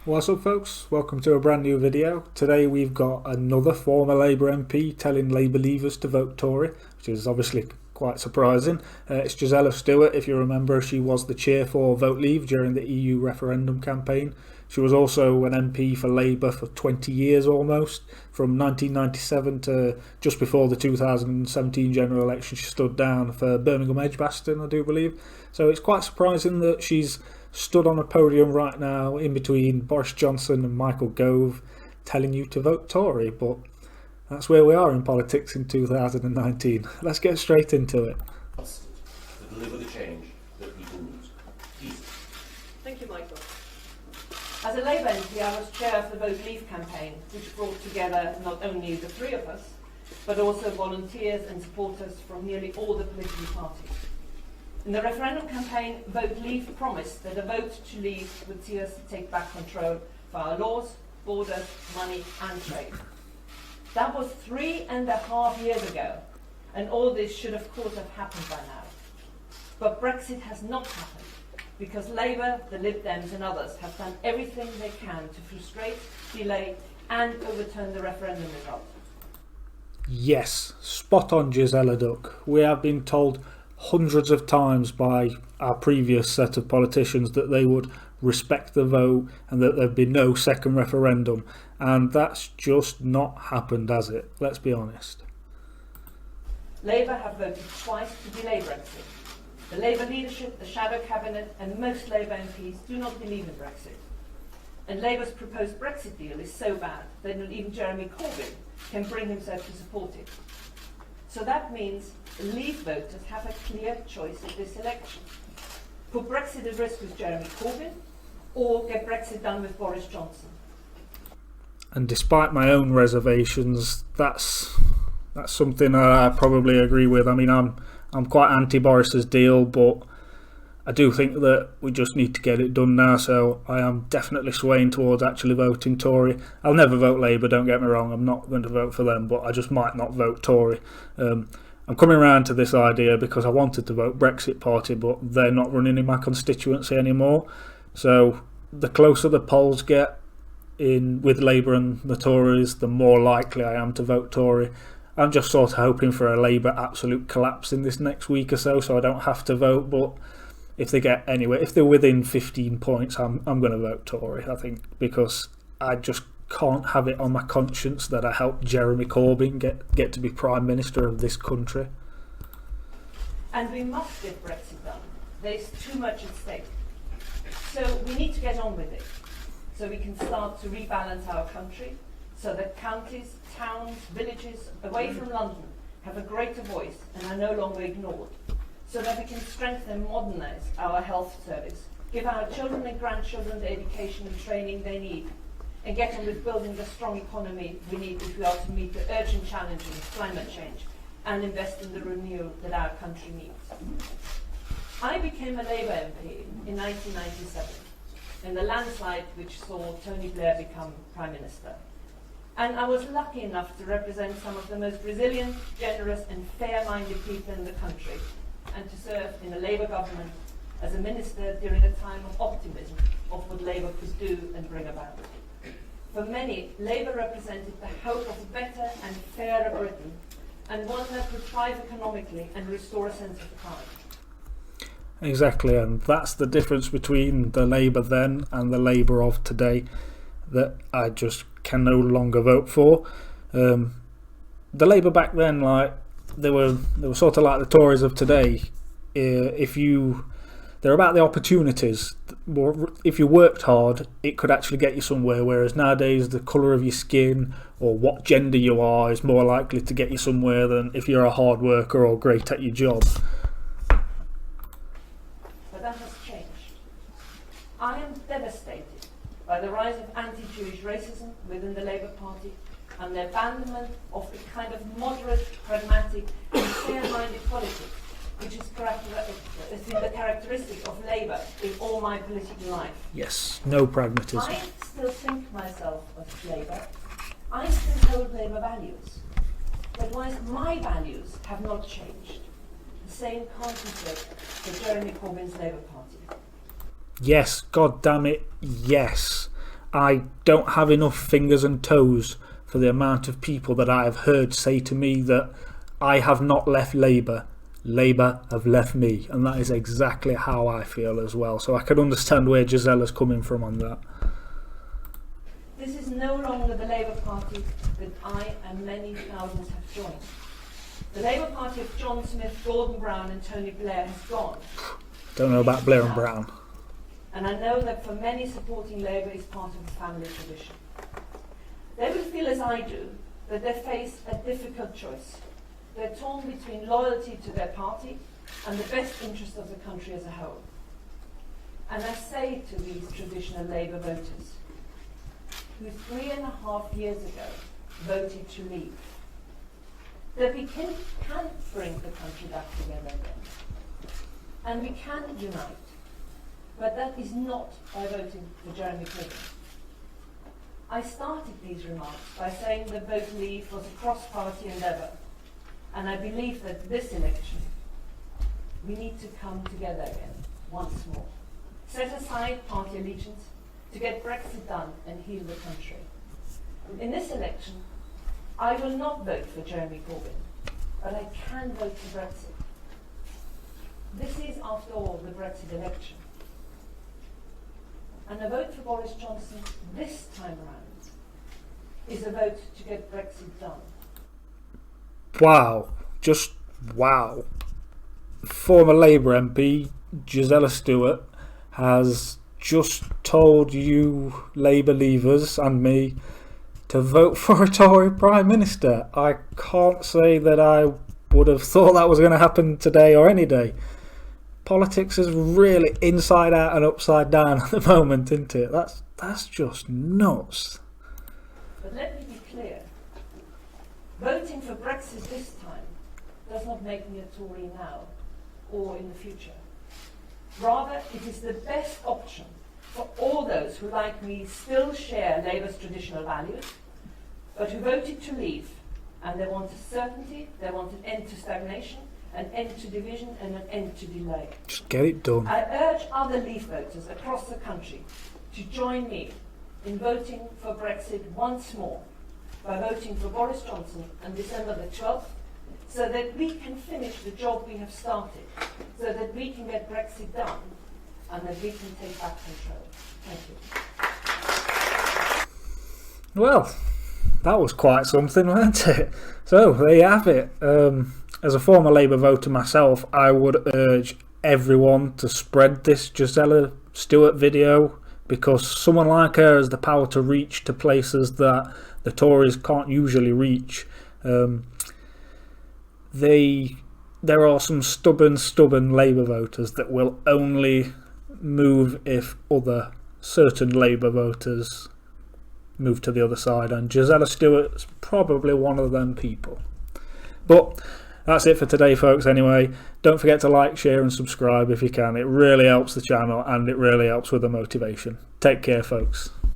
What's up folks, welcome to a brand new video. Today we've got another former Labour MP telling Labour leavers to vote Tory, which is obviously quite surprising. It's Gisela Stuart. If you remember, she was the chair for Vote Leave during the EU referendum campaign. She was also an MP for Labour for 20 years almost, from 1997 to just before the 2017 general election. She stood down for Birmingham Edgbaston, I do believe. So it's quite surprising that she's stood on a podium right now in between Boris Johnson and Michael Gove telling you to vote Tory, but that's where we are in politics in 2019. Let's get straight into it. To deliver the change that people need. Please. Thank you, Michael. As a Labour MP, I was chair of the Vote Leave campaign, which brought together not only the three of us, but also volunteers and supporters from nearly all the political parties. In the referendum campaign, Vote Leave promised that a vote to leave would see us take back control for our laws, borders, money and trade. That was 3.5 years ago, and all this should of course have happened by now. But Brexit has not happened, because Labour, the Lib Dems and others have done everything they can to frustrate, delay and overturn the referendum result. Yes, spot on Gisela Duck. We have been told hundreds of times by our previous set of politicians that they would respect the vote and that there'd be no second referendum, and that's just not happened, has it? Let's be honest. Labour have voted twice to delay Brexit. The Labour leadership, the shadow cabinet and most Labour MPs do not believe in Brexit. And Labour's proposed Brexit deal is so bad that not even Jeremy Corbyn can bring himself to support it. So that means Leave voters have a clear choice in this election. Put Brexit at risk with Jeremy Corbyn, or get Brexit done with Boris Johnson. And despite my own reservations, that's something I probably agree with. I mean, I'm quite anti-Boris's deal, but I do think that we just need to get it done now, so I am definitely swaying towards actually voting Tory. I'll never vote Labour, don't get me wrong, I'm not going to vote for them, but I just might not vote Tory. I'm coming around to this idea because I wanted to vote Brexit Party, but they're not running in my constituency anymore. So the closer the polls get in with Labour and the Tories, the more likely I am to vote Tory. I'm just sort of hoping for a Labour absolute collapse in this next week or so I don't have to vote, but if they get anywhere, if they're within 15 points, I'm going to vote Tory, I think, because I just can't have it on my conscience that I helped Jeremy Corbyn get to be Prime Minister of this country. And we must get Brexit done. There's too much at stake. So we need to get on with it, so we can start to rebalance our country, so that counties, towns, villages away from London have a greater voice and are no longer ignored, so that we can strengthen and modernise our health service, give our children and grandchildren the education and training they need, and get on with building the strong economy we need if we are to meet the urgent challenges of climate change and invest in the renewal that our country needs. I became a Labour MP in 1997 in the landslide which saw Tony Blair become Prime Minister. And I was lucky enough to represent some of the most resilient, generous and fair-minded people in the country, and to serve in a Labour government as a minister during a time of optimism of what Labour could do and bring about. For many, Labour represented the hope of a better and fairer Britain, and one that would thrive economically and restore a sense of pride. Exactly, and that's the difference between the Labour then and the Labour of today that I just can no longer vote for. The Labour back then, like they were sort of like the Tories of today. They're about the opportunities. If you worked hard, it could actually get you somewhere, whereas nowadays the colour of your skin or what gender you are is more likely to get you somewhere than if you're a hard worker or great at your job. But that has changed. I am devastated by the rise of anti-Jewish racism within the Labour Party and the abandonment of the kind of moderate, pragmatic and fair-minded politics which is the characteristic of Labour in all my political life. Yes, no pragmatism. I still think myself of Labour. I still hold Labour values. But whilst my values have not changed, the same can't be said for Jeremy Corbyn's Labour Party. Yes, god damn it, yes. I don't have enough fingers and toes for the amount of people that I have heard say to me that I have not left Labour, Labour have left me, and that is exactly how I feel as well. So I can understand where Gisela's coming from on that. This is no longer the Labour Party that I and many thousands have joined. The Labour Party of John Smith, Gordon Brown and Tony Blair has gone. Don't know about Blair and Brown. And I know that for many, supporting Labour is part of the family tradition. They will feel as I do that they face a difficult choice. They're torn between loyalty to their party and the best interest of the country as a whole. And I say to these traditional Labour voters, who 3.5 years ago voted to leave, that we can bring the country back together again. And we can unite. But that is not by voting for Jeremy Corbyn. I started these remarks by saying that vote leave was a cross-party endeavour, and I believe that this election we need to come together again once more. Set aside party allegiance to get Brexit done and heal the country. In this election, I will not vote for Jeremy Corbyn, but I can vote for Brexit. This is, after all, the Brexit election. And a vote for Boris Johnson this time around is a vote to get Brexit done. Wow. Just wow. Former Labour MP Gisela Stuart has just told you Labour leavers and me to vote for a Tory Prime Minister. I can't say that I would have thought that was going to happen today or any day. Politics is really inside out and upside down at the moment, isn't it? That's just nuts. But let me be clear. Voting for Brexit this time does not make me a Tory now or in the future. Rather, it is the best option for all those who, like me, still share Labour's traditional values, but who voted to leave, and they want certainty, they want an end to stagnation, an end to division and an end to delay. Just get it done. I urge other Leave voters across the country to join me in voting for Brexit once more by voting for Boris Johnson on December the 12th, so that we can finish the job we have started, so that we can get Brexit done and that we can take back control. Thank you. Well, that was quite something, wasn't it? So, there you have it. As a former Labour voter myself, I would urge everyone to spread this Gisela Stuart video, because someone like her has the power to reach to places that the Tories can't usually reach. There are some stubborn Labour voters that will only move if other certain Labour voters move to the other side, and Gisela Stuart's probably one of them people. But that's it for today, folks. Anyway, don't forget to like, share and subscribe if you can. It really helps the channel and it really helps with the motivation. Take care, folks.